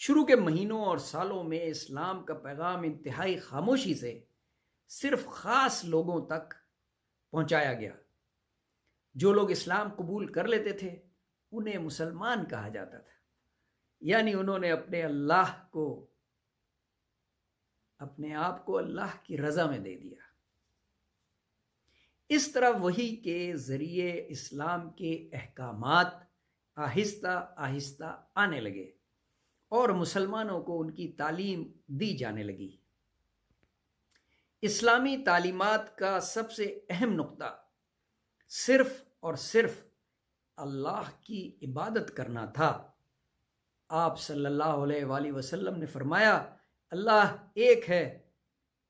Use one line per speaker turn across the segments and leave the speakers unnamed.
شروع کے مہینوں اور سالوں میں اسلام کا پیغام انتہائی خاموشی سے صرف خاص لوگوں تک پہنچایا گیا۔ جو لوگ اسلام قبول کر لیتے تھے انہیں مسلمان کہا جاتا تھا، یعنی انہوں نے اپنے آپ کو اللہ کی رضا میں دے دیا۔ اس طرح وحی کے ذریعے اسلام کے احکامات آہستہ آہستہ آنے لگے اور مسلمانوں کو ان کی تعلیم دی جانے لگی۔ اسلامی تعلیمات کا سب سے اہم نقطہ صرف اور صرف اللہ کی عبادت کرنا تھا۔ آپ صلی اللہ علیہ وآلہ وسلم نے فرمایا، اللہ ایک ہے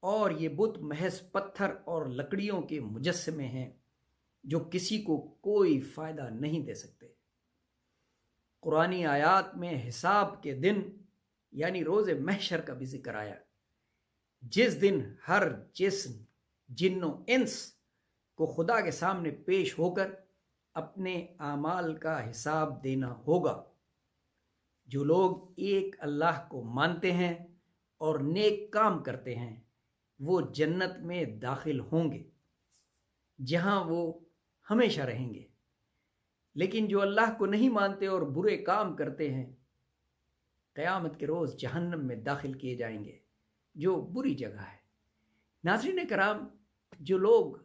اور یہ بت محض پتھر اور لکڑیوں کے مجسمے ہیں جو کسی کو کوئی فائدہ نہیں دے سکتے۔ قرآنی آیات میں حساب کے دن یعنی روز محشر کا بھی ذکر آیا، جس دن ہر جسم، جن و انس کو خدا کے سامنے پیش ہو کر اپنے اعمال کا حساب دینا ہوگا۔ جو لوگ ایک اللہ کو مانتے ہیں اور نیک کام کرتے ہیں وہ جنت میں داخل ہوں گے جہاں وہ ہمیشہ رہیں گے، لیکن جو اللہ کو نہیں مانتے اور برے کام کرتے ہیں قیامت کے روز جہنم میں داخل کیے جائیں گے، جو بری جگہ ہے۔ ناظرین کرام، جو لوگ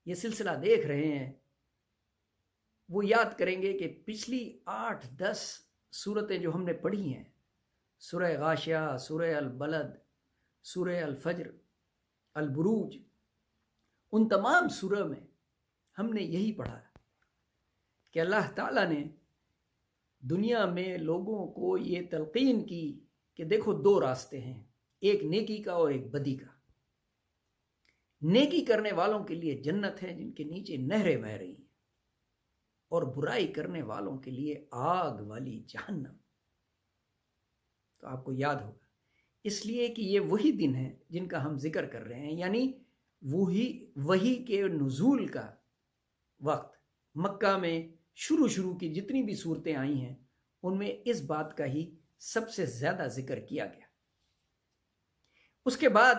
یہ سلسلہ دیکھ رہے ہیں وہ یاد کریں گے کہ پچھلی 8-10 سورتیں جو ہم نے پڑھی ہیں، سورہ غاشیہ، سورہ البلد، سورہ الفجر، البروج، ان تمام سورہ میں ہم نے یہی پڑھا کہ اللہ تعالیٰ نے دنیا میں لوگوں کو یہ تلقین کی کہ دیکھو 2 راستے ہیں، ایک نیکی کا اور ایک بدی کا۔ نیکی کرنے والوں کے لیے جنت ہے جن کے نیچے نہریں بہہ رہی ہیں، اور برائی کرنے والوں کے لیے آگ والی جہنم۔ تو آپ کو یاد ہوگا، اس لیے کہ یہ وہی دن ہیں جن کا ہم ذکر کر رہے ہیں، یعنی وہی کے نزول کا وقت۔ مکہ میں شروع کی جتنی بھی صورتیں آئی ہیں ان میں اس بات کا ہی سب سے زیادہ ذکر کیا گیا۔ اس کے بعد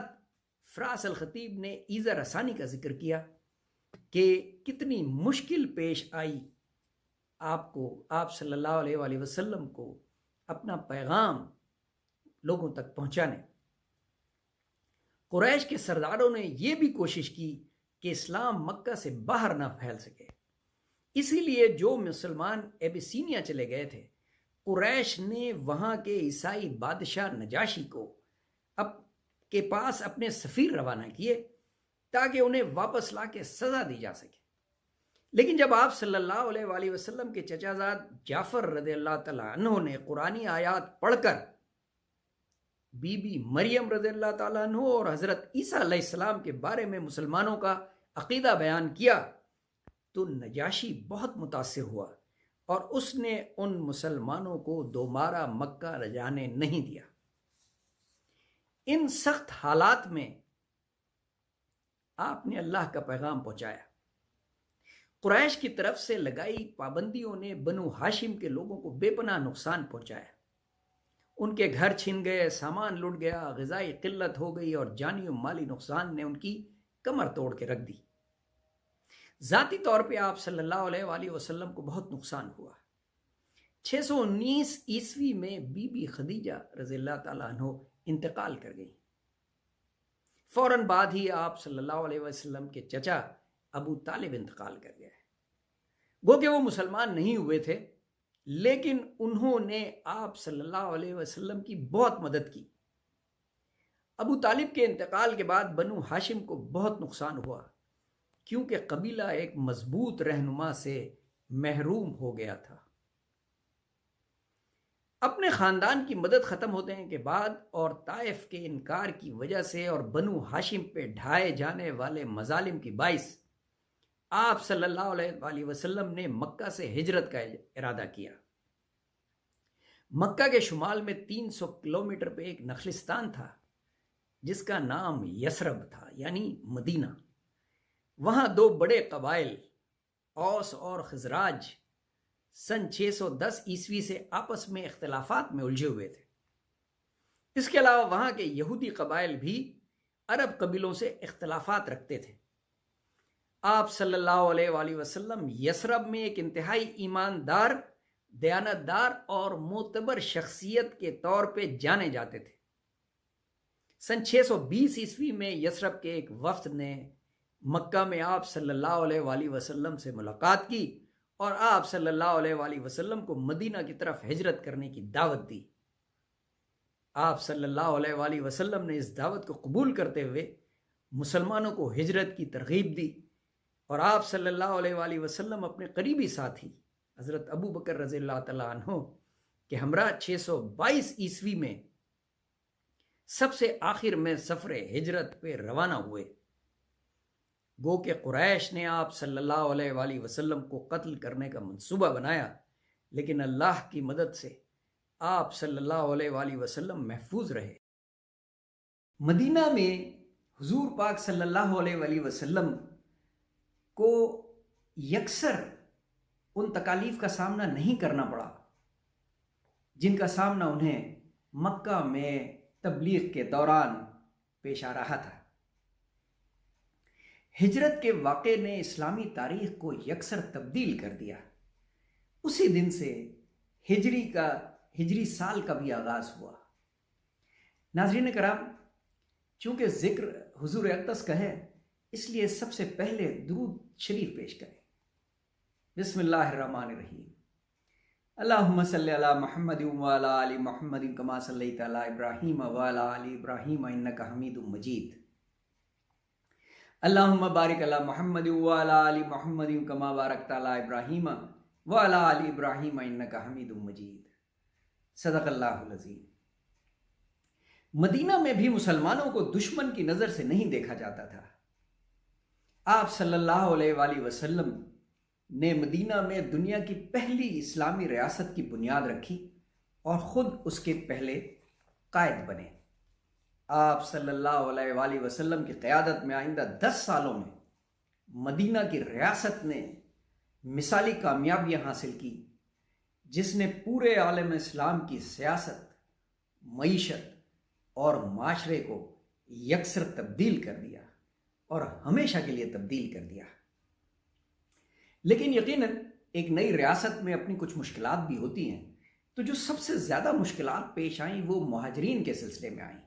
فراس الخطیب نے ایذا رسانی کا ذکر کیا کہ کتنی مشکل پیش آئی آپ صلی اللہ علیہ وآلہ وسلم کو اپنا پیغام لوگوں تک پہنچانے۔ قریش کے سرداروں نے یہ بھی کوشش کی کہ اسلام مکہ سے باہر نہ پھیل سکے، اسی لیے جو مسلمان ایبیسینیا چلے گئے تھے، قریش نے وہاں کے عیسائی بادشاہ نجاشی کے پاس اپنے سفیر روانہ کیے تاکہ انہیں واپس لا کے سزا دی جا سکے۔ لیکن جب آپ صلی اللہ علیہ وآلہ وسلم کے چچا زاد جعفر رضی اللہ تعالیٰ عنہ نے قرآنی آیات پڑھ کر بی بی مریم رضی اللہ تعالیٰ عنہ اور حضرت عیسیٰ علیہ السلام کے بارے میں مسلمانوں کا عقیدہ بیان کیا تو نجاشی بہت متاثر ہوا اور اس نے ان مسلمانوں کو دوبارہ مکہ جانے نہیں دیا۔ ان سخت حالات میں آپ نے اللہ کا پیغام پہنچایا۔ قریش کی طرف سے لگائی پابندیوں نے بنو ہاشم کے لوگوں کو بے پناہ نقصان پہنچایا۔ ان کے گھر چھن گئے، سامان لٹ گیا، غذائی قلت ہو گئی اور جانی و مالی نقصان نے ان کی کمر توڑ کے رکھ دی۔ ذاتی طور پہ آپ صلی اللہ علیہ وآلہ وسلم کو بہت نقصان ہوا۔ 619 عیسوی میں بی بی خدیجہ رضی اللہ تعالیٰ عنہ انتقال کر گئی۔ فوراً بعد ہی آپ صلی اللہ علیہ وسلم کے چچا ابو طالب انتقال کر گئے۔ گو کہ وہ مسلمان نہیں ہوئے تھے، لیکن انہوں نے آپ صلی اللہ علیہ وسلم کی بہت مدد کی۔ ابو طالب کے انتقال کے بعد بنو ہاشم کو بہت نقصان ہوا کیونکہ قبیلہ ایک مضبوط رہنما سے محروم ہو گیا تھا۔ اپنے خاندان کی مدد ختم ہونے کے بعد اور طائف کے انکار کی وجہ سے اور بنو ہاشم پہ ڈھائے جانے والے مظالم کی باعث آپ صلی اللہ علیہ وآلہ وسلم نے مکہ سے ہجرت کا ارادہ کیا۔ مکہ کے شمال میں 300 کلومیٹر پہ ایک نخلستان تھا جس کا نام یثرب تھا، یعنی مدینہ۔ وہاں 2 بڑے قبائل اوس اور خزراج سن 610 عیسوی سے آپس میں اختلافات میں الجھے ہوئے تھے۔ اس کے علاوہ وہاں کے یہودی قبائل بھی عرب قبیلوں سے اختلافات رکھتے تھے۔ آپ صلی اللہ علیہ وآلہ وسلم یثرب میں ایک انتہائی ایماندار، دیانتدار اور معتبر شخصیت کے طور پہ جانے جاتے تھے۔ سن 620 عیسوی میں یثرب کے ایک وفد نے مکہ میں آپ صلی اللہ علیہ وآلہ وسلم سے ملاقات کی اور آپ صلی اللہ علیہ وآلہ وسلم کو مدینہ کی طرف ہجرت کرنے کی دعوت دی۔ آپ صلی اللہ علیہ وآلہ وسلم نے اس دعوت کو قبول کرتے ہوئے مسلمانوں کو ہجرت کی ترغیب دی، اور آپ صلی اللہ علیہ وآلہ وسلم اپنے قریبی ساتھی حضرت ابو بکر رضی اللہ تعالیٰ عنہ کے ہمراہ 622 عیسوی میں سب سے آخر میں سفر ہجرت پہ روانہ ہوئے۔ گو کہ قریش نے آپ صلی اللہ علیہ وآلہ وسلم کو قتل کرنے کا منصوبہ بنایا، لیکن اللہ کی مدد سے آپ صلی اللہ علیہ وآلہ وسلم محفوظ رہے۔ مدینہ میں حضور پاک صلی اللہ علیہ وآلہ وسلم کو یکسر ان تکالیف کا سامنا نہیں کرنا پڑا جن کا سامنا انہیں مکہ میں تبلیغ کے دوران پیش آ رہا تھا۔ ہجرت کے واقعے نے اسلامی تاریخ کو یکسر تبدیل کر دیا۔ اسی دن سے ہجری سال کا بھی آغاز ہوا۔ ناظرین کرام، چونکہ ذکر حضور اقدس کا ہے، اس لیے سب سے پہلے درود شریف پیش کریں۔ بسم اللہ الرحمن الرحیم۔ اللہم صلی علی محمد وعلی آل محمد کما صلیت علی ابراہیم وعلی آل ابراہیم انک حمید مجید۔ اللہم بارک علی محمد وعلی آل محمد کما بارکت علی ابراہیم وعلی آل ابراہیم انک حمید مجید۔ صدق اللہ العظیم۔ مدینہ میں بھی مسلمانوں کو دشمن کی نظر سے نہیں دیکھا جاتا تھا۔ آپ صلی اللہ علیہ وآلہ وسلم نے مدینہ میں دنیا کی پہلی اسلامی ریاست کی بنیاد رکھی اور خود اس کے پہلے قائد بنے۔ آپ صلی اللہ علیہ وآلہ وسلم کی قیادت میں آئندہ 10 سالوں میں مدینہ کی ریاست نے مثالی کامیابیاں حاصل کی، جس نے پورے عالم اسلام کی سیاست، معیشت اور معاشرے کو یکسر تبدیل کر دیا اور ہمیشہ کے لیے تبدیل کر دیا۔ لیکن یقیناً ایک نئی ریاست میں اپنی کچھ مشکلات بھی ہوتی ہیں، تو جو سب سے زیادہ مشکلات پیش آئیں وہ مہاجرین کے سلسلے میں آئیں،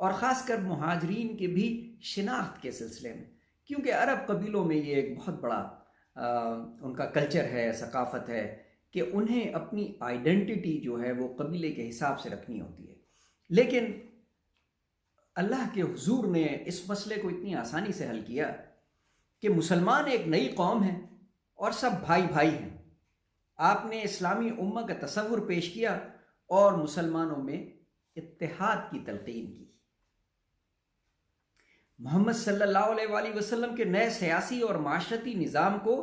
اور خاص کر مہاجرین کے بھی شناخت کے سلسلے میں، کیونکہ عرب قبیلوں میں یہ ایک بہت بڑا ان کا کلچر ہے، ثقافت ہے کہ انہیں اپنی آئیڈینٹی جو ہے وہ قبیلے کے حساب سے رکھنی ہوتی ہے۔ لیکن اللہ کے حضور نے اس مسئلے کو اتنی آسانی سے حل کیا کہ مسلمان ایک نئی قوم ہے اور سب بھائی بھائی ہیں۔ آپ نے اسلامی امہ کا تصور پیش کیا اور مسلمانوں میں اتحاد کی تلقین کی۔ محمد صلی اللہ علیہ وآلہ وسلم کے نئے سیاسی اور معاشرتی نظام کو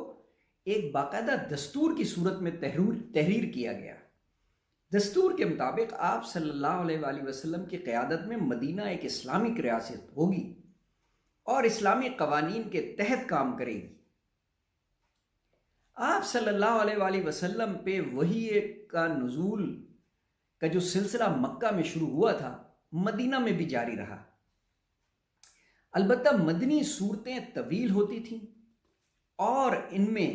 ایک باقاعدہ دستور کی صورت میں تحریر کیا گیا۔ دستور کے مطابق آپ صلی اللہ علیہ وآلہ وسلم کی قیادت میں مدینہ ایک اسلامک ریاست ہوگی اور اسلامی قوانین کے تحت کام کرے گی۔ آپ صلی اللہ علیہ وآلہ وسلم پہ وحی کا نزول کا جو سلسلہ مکہ میں شروع ہوا تھا، مدینہ میں بھی جاری رہا۔ البتہ مدنی صورتیں طویل ہوتی تھیں اور ان میں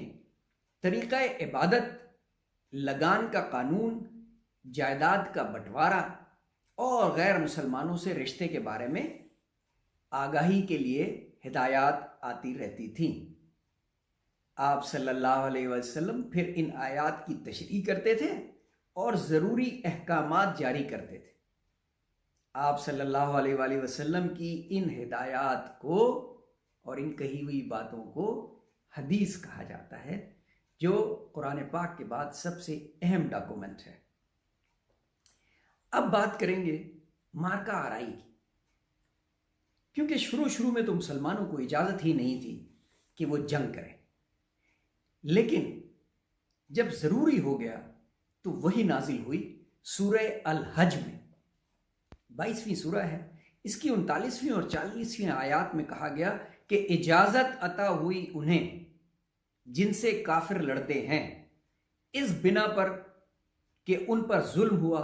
طریقہ عبادت، لگان کا قانون، جائیداد کا بٹوارا اور غیر مسلمانوں سے رشتے کے بارے میں آگاہی کے لیے ہدایات آتی رہتی تھیں۔ آپ صلی اللہ علیہ وسلم پھر ان آیات کی تشریح کرتے تھے اور ضروری احکامات جاری کرتے تھے۔ آپ صلی اللہ علیہ وآلہ وسلم کی ان ہدایات کو اور ان کہی ہوئی باتوں کو حدیث کہا جاتا ہے، جو قرآن پاک کے بعد سب سے اہم ڈاکومنٹ ہے۔ اب بات کریں گے مارکہ آرائی کی، کیونکہ شروع میں تو مسلمانوں کو اجازت ہی نہیں تھی کہ وہ جنگ کریں، لیکن جب ضروری ہو گیا تو وہی نازل ہوئی سورہ الحج میں۔ 22ویں سورہ ہے، اس کی 39ویں اور 40ویں آیات میں کہا گیا کہ اجازت عطا ہوئی انہیں جن سے کافر لڑتے ہیں، اس بنا پر کہ ان پر ظلم ہوا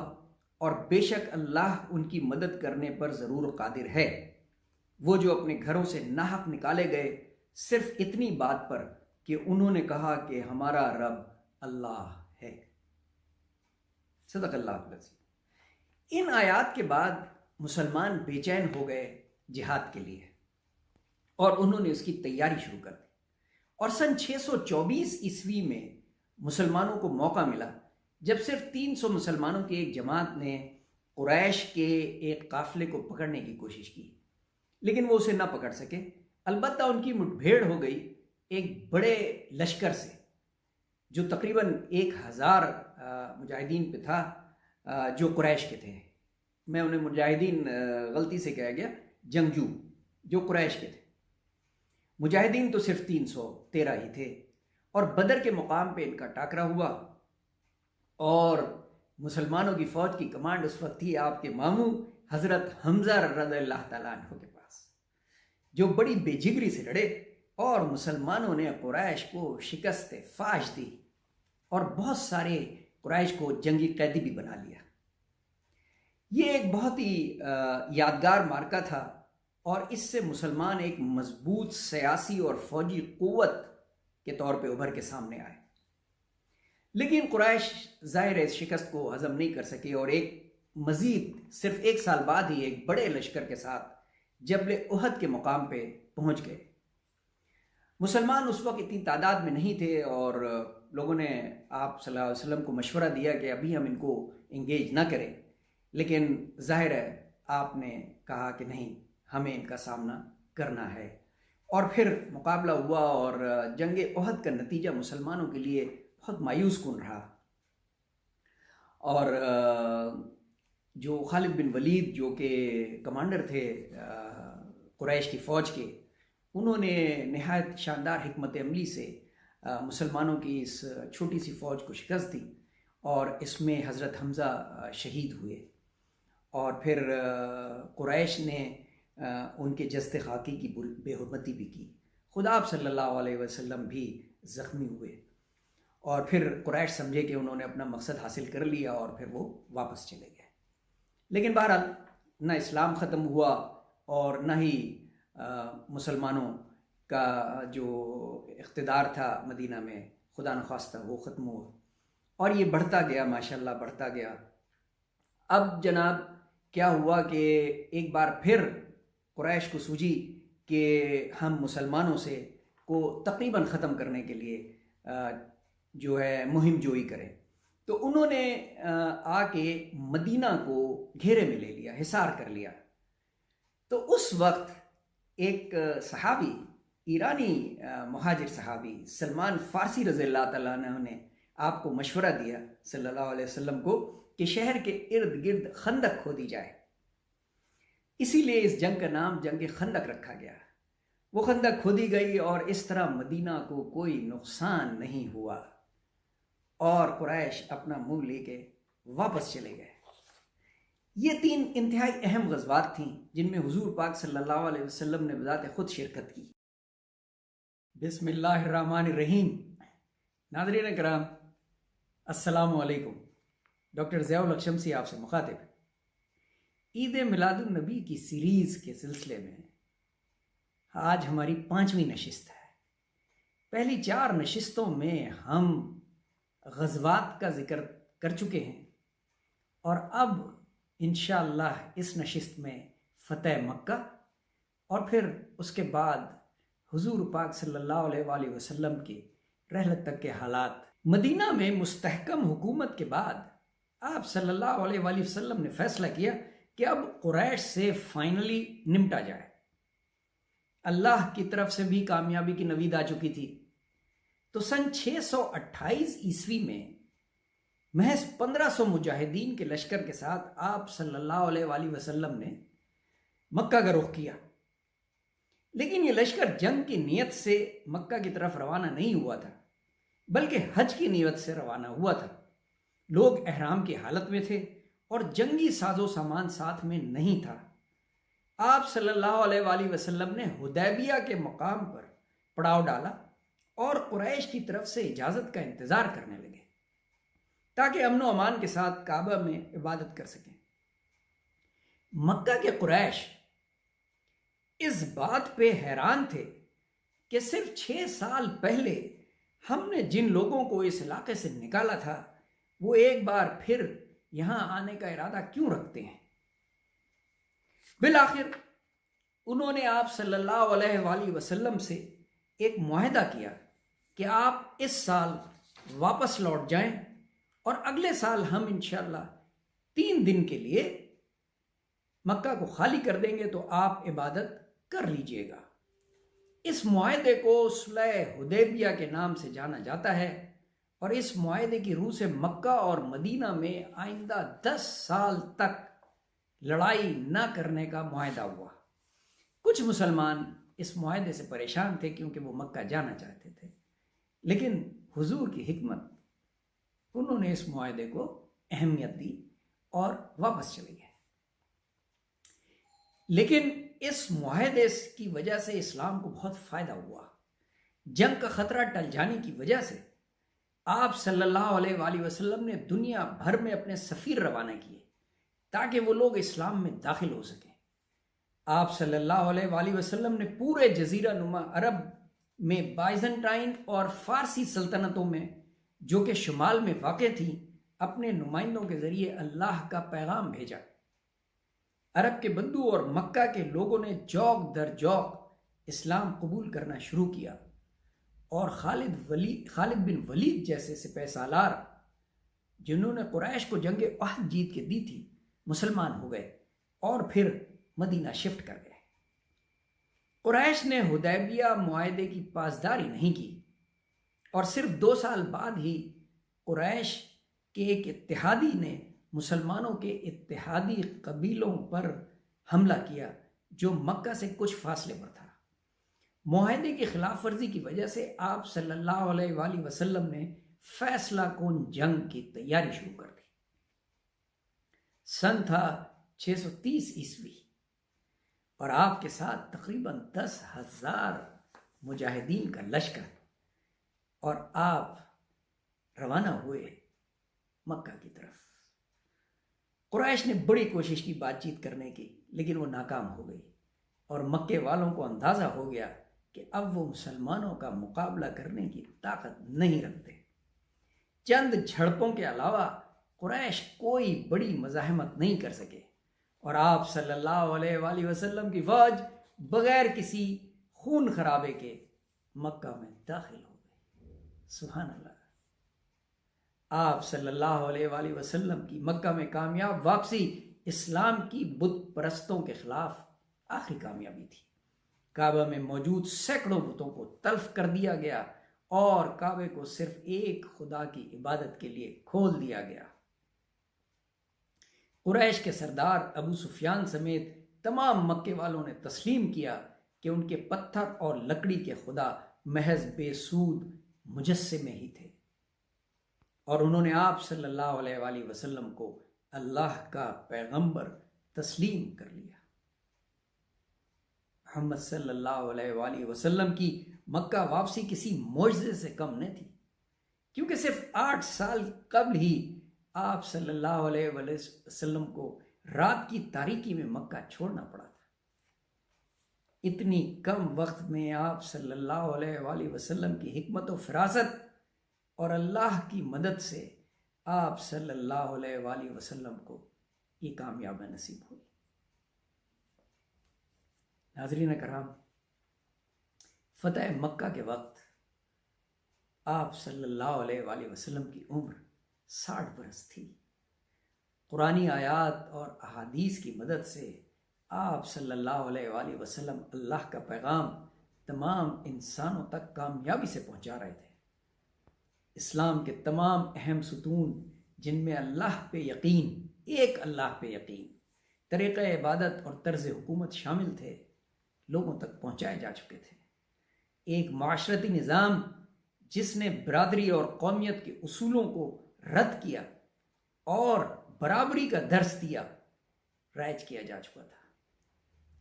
اور بے شک اللہ ان کی مدد کرنے پر ضرور قادر ہے۔ وہ جو اپنے گھروں سے ناحق نکالے گئے صرف اتنی بات پر کہ انہوں نے کہا کہ ہمارا رب اللہ ہے۔ صدق اللہ العظیم۔ ان آیات کے بعد مسلمان بے چین ہو گئے جہاد کے لیے اور انہوں نے اس کی تیاری شروع کر دی، اور سن 624 عیسوی میں مسلمانوں کو موقع ملا جب صرف 300 مسلمانوں کی ایک جماعت نے قریش کے ایک قافلے کو پکڑنے کی کوشش کی، لیکن وہ اسے نہ پکڑ سکے۔ البتہ ان کی مٹبھیڑ ہو گئی ایک بڑے لشکر سے جو تقریباً 1000 مجاہدین پہ تھا، جو قریش کے تھے۔ میں انہیں مجاہدین غلطی سے کہا گیا، جنگجو جو قریش کے تھے۔ مجاہدین تو صرف 313 ہی تھے، اور بدر کے مقام پہ ان کا ٹاکرا ہوا، اور مسلمانوں کی فوج کی کمانڈ اس وقت تھی آپ کے ماموں حضرت حمزہ رضی اللہ تعالیٰ عنہ کے پاس، جو بڑی بے جگری سے لڑے اور مسلمانوں نے قریش کو شکست فاش دی اور بہت سارے قریش کو جنگی قیدی بھی بنا لیا۔ یہ ایک بہت ہی یادگار معرکہ تھا، اور اس سے مسلمان ایک مضبوط سیاسی اور فوجی قوت کے طور پہ ابھر کے سامنے آئے۔ لیکن قریش ظاہر اس شکست کو ہضم نہیں کر سکے، اور ایک مزید صرف 1 سال بعد ہی ایک بڑے لشکر کے ساتھ جبل احد کے مقام پہ پہنچ گئے۔ مسلمان اس وقت اتنی تعداد میں نہیں تھے، اور لوگوں نے آپ صلی اللہ علیہ وسلم کو مشورہ دیا کہ ابھی ہم ان کو انگیج نہ کریں، لیکن ظاہر ہے آپ نے کہا کہ نہیں، ہمیں ان کا سامنا کرنا ہے۔ اور پھر مقابلہ ہوا، اور جنگ احد کا نتیجہ مسلمانوں کے لیے بہت مایوس کن رہا، اور جو خالد بن ولید جو کہ کمانڈر تھے قریش کی فوج کے، انہوں نے نہایت شاندار حکمت عملی سے مسلمانوں کی اس چھوٹی سی فوج کو شکست دی، اور اس میں حضرت حمزہ شہید ہوئے، اور پھر قریش نے ان کے جسد خاکی کی بے حرمتی بھی کی۔ خدا آپ صلی اللہ علیہ وسلم بھی زخمی ہوئے، اور پھر قریش سمجھے کہ انہوں نے اپنا مقصد حاصل کر لیا، اور پھر وہ واپس چلے گئے۔ لیکن بہرحال نہ اسلام ختم ہوا، اور نہ ہی مسلمانوں کا جو اقتدار تھا مدینہ میں خدا نخواستہ وہ ختم ہوا، اور یہ بڑھتا گیا، ماشاءاللہ بڑھتا گیا۔ اب جناب کیا ہوا کہ ایک بار پھر قریش کو سوجی کہ ہم مسلمانوں سے کو تقریباً ختم کرنے کے لیے جو ہے مہم جوئی کریں، تو انہوں نے آ کے مدینہ کو گھیرے میں لے لیا، حصار کر لیا۔ تو اس وقت ایک صحابی، ایرانی مہاجر صحابی سلمان فارسی رضی اللہ تعالیٰ عنہ نے آپ کو مشورہ دیا صلی اللہ علیہ وسلم کو کہ شہر کے ارد گرد خندق کھودی جائے۔ اسی لیے اس جنگ کا نام جنگ خندق رکھا گیا۔ وہ خندق کھودی گئی، اور اس طرح مدینہ کو کوئی نقصان نہیں ہوا، اور قریش اپنا منہ لے کے واپس چلے گئے۔ یہ 3 انتہائی اہم غزوات تھیں جن میں حضور پاک صلی اللہ علیہ وسلم نے بذات خود شرکت کی۔ بسم اللہ الرحمن الرحیم۔ ناظرین کرام، السلام علیکم۔ ڈاکٹر ضیاء الحق شمسی آپ سے مخاطب۔ عید میلاد النبی کی سیریز کے سلسلے میں آج ہماری 5ویں نشست ہے۔ پہلی 4 نشستوں میں ہم غزوات کا ذکر کر چکے ہیں، اور اب انشاءاللہ اس نشست میں فتح مکہ، اور پھر اس کے بعد حضور پاک صلی اللہ علیہ وآلہ وسلم کی رحلت تک کے حالات۔ مدینہ میں مستحکم حکومت کے بعد آپ صلی اللہ علیہ وآلہ وسلم نے فیصلہ کیا کہ اب قریش سے فائنلی نمٹا جائے۔ اللہ کی طرف سے بھی کامیابی کی نوید آ چکی تھی۔ تو سن 628 عیسوی میں محض 1500 مجاہدین کے لشکر کے ساتھ آپ صلی اللہ علیہ وآلہ وسلم نے مکہ کا رخ کیا۔ لیکن یہ لشکر جنگ کی نیت سے مکہ کی طرف روانہ نہیں ہوا تھا، بلکہ حج کی نیت سے روانہ ہوا تھا۔ لوگ احرام کی حالت میں تھے، اور جنگی ساز و سامان ساتھ میں نہیں تھا۔ آپ صلی اللہ علیہ وآلہ وسلم نے حدیبیہ کے مقام پر پڑاؤ ڈالا، اور قریش کی طرف سے اجازت کا انتظار کرنے لگے تاکہ امن و امان کے ساتھ کعبہ میں عبادت کر سکیں۔ مکہ کے قریش اس بات پہ حیران تھے کہ صرف 6 سال پہلے ہم نے جن لوگوں کو اس علاقے سے نکالا تھا وہ ایک بار پھر یہاں آنے کا ارادہ کیوں رکھتے ہیں۔ بالآخر انہوں نے آپ صلی اللہ علیہ وآلہ وسلم سے ایک معاہدہ کیا کہ آپ اس سال واپس لوٹ جائیں اور اگلے سال ہم انشاءاللہ 3 دن کے لیے مکہ کو خالی کر دیں گے تو آپ عبادت کر لیجئے گا۔ اس معاہدے کو صلح حدیبیہ کے نام سے جانا جاتا ہے اور اس معاہدے کی روح سے مکہ اور مدینہ میں آئندہ 10 سال تک لڑائی نہ کرنے کا معاہدہ ہوا۔ کچھ مسلمان اس معاہدے سے پریشان تھے کیونکہ وہ مکہ جانا چاہتے تھے، لیکن حضور کی حکمت، انہوں نے اس معاہدے کو اہمیت دی اور واپس چلے گئے۔ لیکن اس معاہدے کی وجہ سے اسلام کو بہت فائدہ ہوا۔ جنگ کا خطرہ ٹل جانے کی وجہ سے آپ صلی اللہ علیہ وآلہ وسلم نے دنیا بھر میں اپنے سفیر روانہ کیے تاکہ وہ لوگ اسلام میں داخل ہو سکیں۔ آپ صلی اللہ علیہ وآلہ وسلم نے پورے جزیرہ نما عرب میں بائزنٹائن اور فارسی سلطنتوں میں جو کہ شمال میں واقع تھیں اپنے نمائندوں کے ذریعے اللہ کا پیغام بھیجا۔ عرب کے بدو اور مکہ کے لوگوں نے جوق در جوق اسلام قبول کرنا شروع کیا اور خالد بن ولید جیسے سپہ سالار جنہوں نے قریش کو جنگ احد جیت کے دی تھی مسلمان ہو گئے اور پھر مدینہ شفٹ کر گئے۔ قریش نے حدیبیہ معاہدے کی پاسداری نہیں کی اور صرف 2 سال بعد ہی قریش کے ایک اتحادی نے مسلمانوں کے اتحادی قبیلوں پر حملہ کیا جو مکہ سے کچھ فاصلے پر تھا۔ معاہدے کی خلاف ورزی کی وجہ سے آپ صلی اللہ علیہ وآلہ وسلم نے فیصلہ کن جنگ کی تیاری شروع کر دی۔ سن تھا 630 عیسوی اور آپ کے ساتھ تقریباً 10,000 مجاہدین کا لشکر، اور آپ روانہ ہوئے مکہ کی طرف۔ قریش نے بڑی کوشش کی بات چیت کرنے کی لیکن وہ ناکام ہو گئی اور مکے والوں کو اندازہ ہو گیا کہ اب وہ مسلمانوں کا مقابلہ کرنے کی طاقت نہیں رکھتے۔ چند جھڑپوں کے علاوہ قریش کوئی بڑی مزاحمت نہیں کر سکے اور آپ صلی اللہ علیہ وآلہ وسلم کی فوج بغیر کسی خون خرابے کے مکہ میں داخل ہو گئی۔ سبحان اللہ۔ آپ صلی اللہ علیہ وآلہ وسلم کی مکہ میں کامیاب واپسی اسلام کی بت پرستوں کے خلاف آخری کامیابی تھی۔ کعبہ میں موجود سینکڑوں بتوں کو تلف کر دیا گیا اور کعبے کو صرف ایک خدا کی عبادت کے لیے کھول دیا گیا۔ قریش کے سردار ابو سفیان سمیت تمام مکے والوں نے تسلیم کیا کہ ان کے پتھر اور لکڑی کے خدا محض بے سود مجسمے ہی تھے، اور انہوں نے آپ صلی اللہ علیہ وآلہ وسلم کو اللہ کا پیغمبر تسلیم کر لیا۔ محمد صلی اللہ علیہ وآلہ وسلم کی مکہ واپسی کسی معجزے سے کم نہ تھی، کیونکہ صرف 8 سال قبل ہی آپ صلی اللہ علیہ وآلہ وسلم کو رات کی تاریکی میں مکہ چھوڑنا پڑا تھا۔ اتنی کم وقت میں آپ صلی اللہ علیہ وآلہ وسلم کی حکمت و فراست اور اللہ کی مدد سے آپ صلی اللہ علیہ وآلہ وسلم کو یہ کامیابی نصیب ہوئی۔ ناظرین کرام، فتح مکہ کے وقت آپ صلی اللہ علیہ وآلہ وسلم کی عمر 60 برس تھی۔ قرآنی آیات اور احادیث کی مدد سے آپ صلی اللہ علیہ وآلہ وسلم اللہ کا پیغام تمام انسانوں تک کامیابی سے پہنچا رہے تھے۔ اسلام کے تمام اہم ستون جن میں اللہ پہ یقین، ایک اللہ پہ یقین، طریقہ عبادت اور طرز حکومت شامل تھے، لوگوں تک پہنچائے جا چکے تھے۔ ایک معاشرتی نظام جس نے برادری اور قومیت کے اصولوں کو رد کیا اور برابری کا درس دیا، رائج کیا جا چکا تھا۔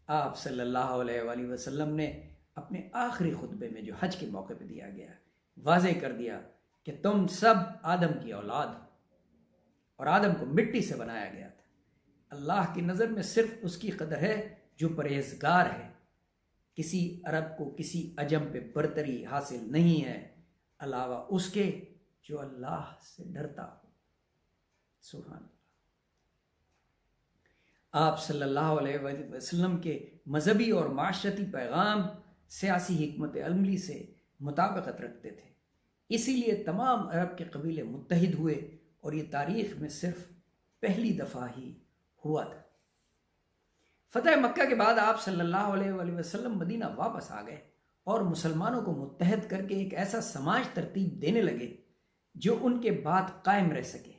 آپ صلی اللہ علیہ وآلہ وسلم نے اپنے آخری خطبے میں جو حج کے موقع پہ دیا گیا، واضح کر دیا کہ تم سب آدم کی اولاد ہو اور آدم کو مٹی سے بنایا گیا تھا۔ اللہ کی نظر میں صرف اس کی قدر ہے جو پرہیزگار ہے۔ کسی عرب کو کسی عجم پہ برتری حاصل نہیں ہے علاوہ اس کے جو اللہ سے ڈرتا ہو۔ سبحان اللہ۔ آپ صلی اللہ علیہ وسلم کے مذہبی اور معاشرتی پیغام سیاسی حکمت عملی سے مطابقت رکھتے تھے، اسی لیے تمام عرب کے قبیلے متحد ہوئے اور یہ تاریخ میں صرف پہلی دفعہ ہی ہوا تھا۔ فتح مکہ کے بعد آپ صلی اللہ علیہ وآلہ وسلم مدینہ واپس آ گئے اور مسلمانوں کو متحد کر کے ایک ایسا سماج ترتیب دینے لگے جو ان کے بعد قائم رہ سکے۔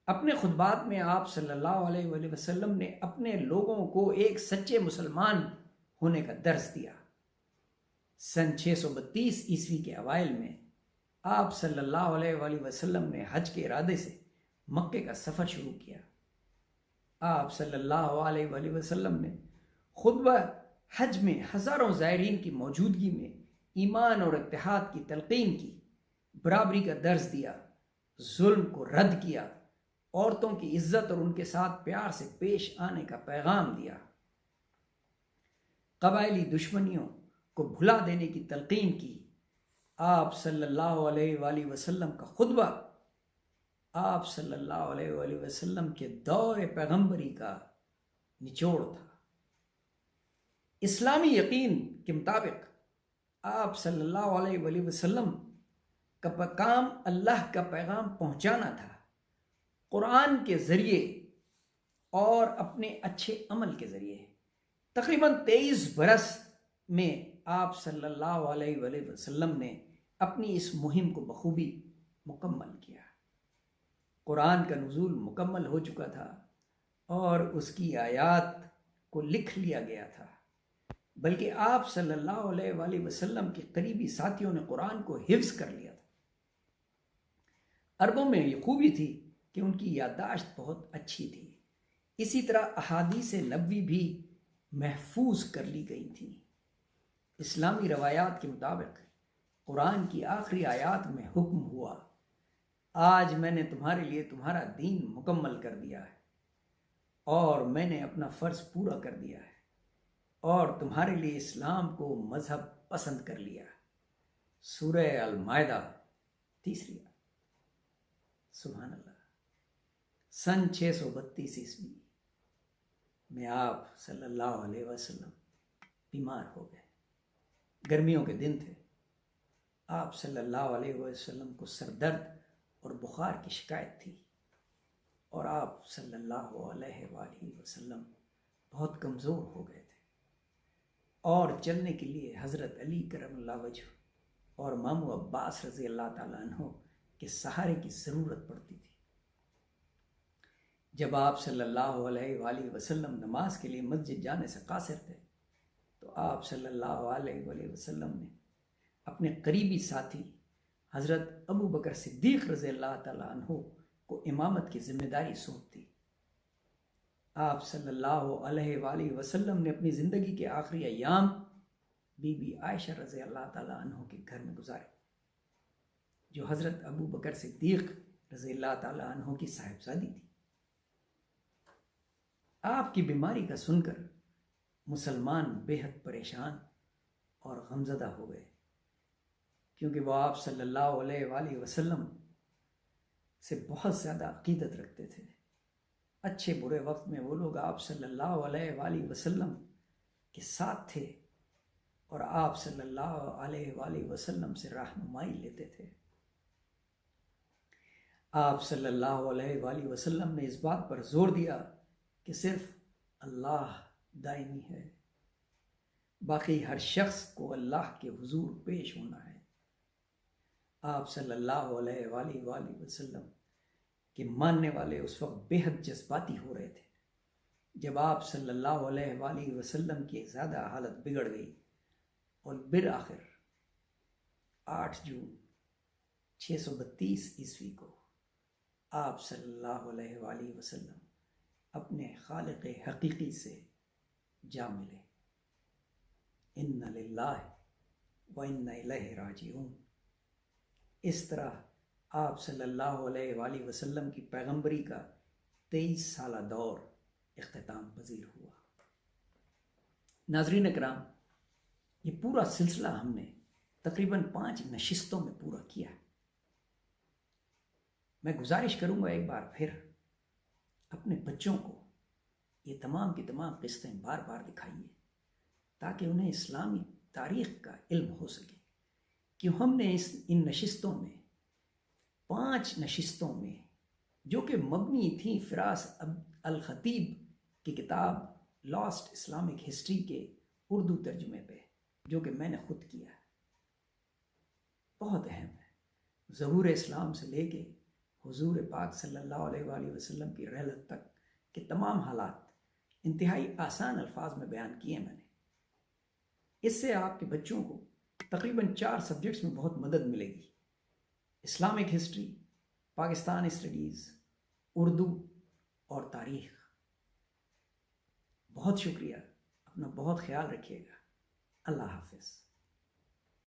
اپنے خطبات میں آپ صلی اللہ علیہ وآلہ وسلم نے اپنے لوگوں کو ایک سچے مسلمان ہونے کا درس دیا۔ سن 632 عیسوی کے اوائل میں آپ صلی اللہ علیہ وآلہ وسلم نے حج کے ارادے سے مکے کا سفر شروع کیا۔ آپ صلی اللہ علیہ وآلہ وسلم نے خطبہ حج میں ہزاروں زائرین کی موجودگی میں ایمان اور اتحاد کی تلقین کی، برابری کا درس دیا، ظلم کو رد کیا، عورتوں کی عزت اور ان کے ساتھ پیار سے پیش آنے کا پیغام دیا، قبائلی دشمنیوں کو بھلا دینے کی تلقین کی۔ آپ صلی اللہ علیہ وآلہ وسلم کا خطبہ آپ صلی اللہ علیہ وآلہ وسلم کے دور پیغمبری کا نچوڑ تھا۔ اسلامی یقین کے مطابق آپ صلی اللہ علیہ وآلہ وسلم کا کام اللہ کا پیغام پہنچانا تھا، قرآن کے ذریعے اور اپنے اچھے عمل کے ذریعے۔ تقریباً 23 برس میں آپ صلی اللہ علیہ وآلہ وسلم نے اپنی اس مہم کو بخوبی مکمل کیا۔ قرآن کا نزول مکمل ہو چکا تھا اور اس کی آیات کو لکھ لیا گیا تھا، بلکہ آپ صلی اللہ علیہ وآلہ وسلم کے قریبی ساتھیوں نے قرآن کو حفظ کر لیا تھا۔ عربوں میں یہ خوبی تھی کہ ان کی یادداشت بہت اچھی تھی، اسی طرح احادیث نبوی بھی محفوظ کر لی گئی تھیں۔ اسلامی روایات کے مطابق قرآن کی آخری آیات میں حکم ہوا، آج میں نے تمہارے لیے تمہارا دین مکمل کر دیا ہے اور میں نے اپنا فرض پورا کر دیا ہے اور تمہارے لیے اسلام کو مذہب پسند کر لیا۔ سورہ المائدہ 3 آیت۔ سبحان اللہ۔ سن 632 عیسوی میں آپ صلی اللہ علیہ وسلم بیمار ہو گئے۔ گرمیوں کے دن تھے۔ آپ صلی اللہ علیہ وسلم کو سر درد اور بخار کی شکایت تھی اور آپ صلی اللہ علیہ وآلہ وسلم بہت کمزور ہو گئے تھے اور چلنے کے لیے حضرت علی کرم اللہ وجہ اور مامو عباس رضی اللہ تعالیٰ عنہ کے سہارے کی ضرورت پڑتی تھی۔ جب آپ صلی اللہ علیہ وآلہ وسلم نماز کے لیے مسجد جانے سے قاصر تھے تو آپ صلی اللہ علیہ وآلہ وسلم نے اپنے قریبی ساتھی حضرت ابو بکر صدیق رضی اللہ تعالیٰ عنہ کو امامت کی ذمہ داری سونپ دی۔ آپ صلی اللہ علیہ وآلہ وسلم نے اپنی زندگی کے آخری ایام بی بی عائشہ رضی اللہ تعالیٰ عنہ کے گھر میں گزارے، جو حضرت ابو بکر صدیق رضی اللہ تعالیٰ عنہ کی صاحبزادی تھی۔ آپ کی بیماری کا سن کر مسلمان بے حد پریشان اور غمزدہ ہو گئے، کیونکہ وہ آپ صلی اللہ علیہ وآلہ وسلم سے بہت زیادہ عقیدت رکھتے تھے۔ اچھے برے وقت میں وہ لوگ آپ صلی اللہ علیہ وآلہ وسلم کے ساتھ تھے اور آپ صلی اللہ علیہ وآلہ وسلم سے رہنمائی لیتے تھے۔ آپ صلی اللہ علیہ وآلہ وسلم نے اس بات پر زور دیا کہ صرف اللہ دائمی ہے، باقی ہر شخص کو اللہ کے حضور پیش ہونا ہے۔ آپ صلی اللہ علیہ وآلہ وسلم کے ماننے والے اس وقت بے حد جذباتی ہو رہے تھے جب آپ صلی اللہ علیہ وآلہ وسلم کی زیادہ حالت بگڑ گئی اور بالآخر 8 جون 632 عیسوی کو آپ صلی اللہ علیہ وآلہ وسلم اپنے خالق حقیقی سے جا ملے۔ اِنَّ لِلَّهِ وَإِنَّ إِلَيْهِ راجعون۔ اس طرح آپ صلی اللہ علیہ وآلہ وسلم کی پیغمبری کا 23 سالہ دور اختتام پذیر ہوا۔ ناظرین اکرام، یہ پورا سلسلہ ہم نے تقریباً 5 نشستوں میں پورا کیا ہے۔ میں گزارش کروں گا ایک بار پھر اپنے بچوں کو یہ تمام کی تمام قسطیں بار بار دکھائیے تاکہ انہیں اسلامی تاریخ کا علم ہو سکے، کہ ہم نے ان نشستوں میں 5 نشستوں میں جو کہ مبنی تھیں فراس الخطیب کی کتاب لاسٹ اسلامک ہسٹری کے اردو ترجمے پہ، جو کہ میں نے خود کیا ہے، بہت اہم ہے۔ ظہور اسلام سے لے کے حضور پاک صلی اللہ علیہ وآلہ وسلم کی رحلت تک کے تمام حالات انتہائی آسان الفاظ میں بیان کیے میں نے۔ اس سے آپ کے بچوں کو تقریباً 4 سبجیکٹس میں بہت مدد ملے گی: Islamic history, Pakistan studies, Urdu اور تاریخ۔ بہت شکریہ، اپنا بہت خیال رکھیے گا۔ اللہ حافظ۔